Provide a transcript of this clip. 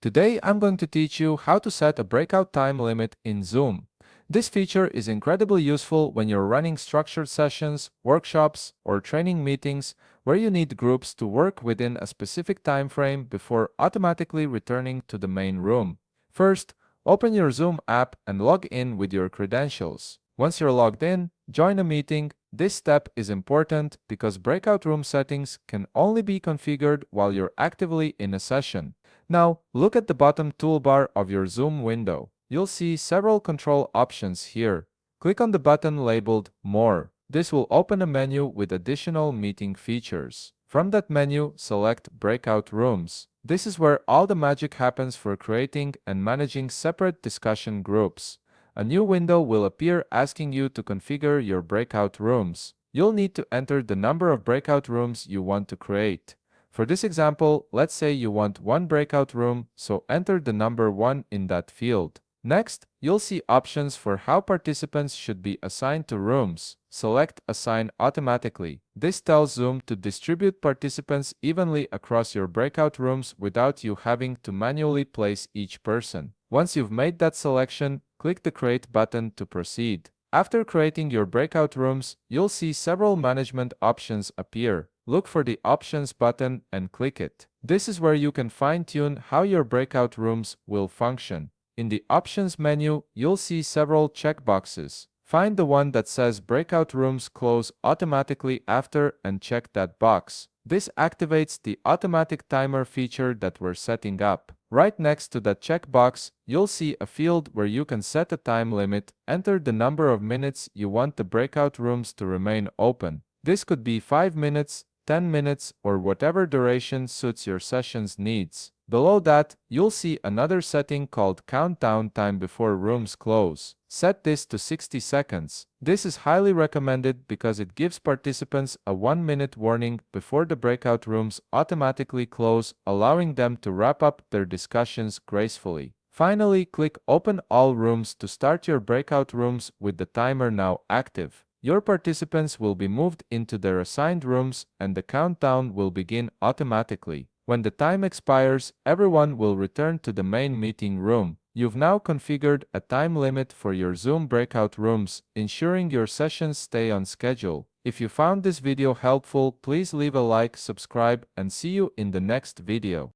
Today I'm going to teach you how to set a breakout time limit in Zoom. This feature is incredibly useful when you're running structured sessions, workshops, or training meetings where you need groups to work within a specific time frame before automatically returning to the main room. First, open your Zoom app and log in with your credentials. Once you're logged in, join a meeting. This step is important because breakout room settings can only be configured while you're actively in a session. Now, look at the bottom toolbar of your Zoom window. You'll see several control options here. Click on the button labeled More. This will open a menu with additional meeting features. From that menu, select Breakout Rooms. This is where all the magic happens for creating and managing separate discussion groups. A new window will appear asking you to configure your breakout rooms. You'll need to enter the number of breakout rooms you want to create. For this example, let's say you want one breakout room, so enter the number 1 in that field. Next, you'll see options for how participants should be assigned to rooms. Select Assign Automatically. This tells Zoom to distribute participants evenly across your breakout rooms without you having to manually place each person. Once you've made that selection, click the Create button to proceed. After creating your breakout rooms, you'll see several management options appear. Look for the Options button and click it. This is where you can fine-tune how your breakout rooms will function. In the Options menu, you'll see several checkboxes. Find the one that says Breakout Rooms Close Automatically After and check that box. This activates the automatic timer feature that we're setting up. Right next to that checkbox, you'll see a field where you can set a time limit. Enter the number of minutes you want the breakout rooms to remain open. This could be 5 minutes, 10 minutes, or whatever duration suits your session's needs. Below that, you'll see another setting called Countdown Time Before Rooms Close. Set this to 60 seconds. This is highly recommended because it gives participants a 1-minute warning before the breakout rooms automatically close, allowing them to wrap up their discussions gracefully. Finally, click Open All Rooms to start your breakout rooms with the timer now active. Your participants will be moved into their assigned rooms and the countdown will begin automatically. When the time expires, everyone will return to the main meeting room. You've now configured a time limit for your Zoom breakout rooms, ensuring your sessions stay on schedule. If you found this video helpful, please leave a like, subscribe, and see you in the next video.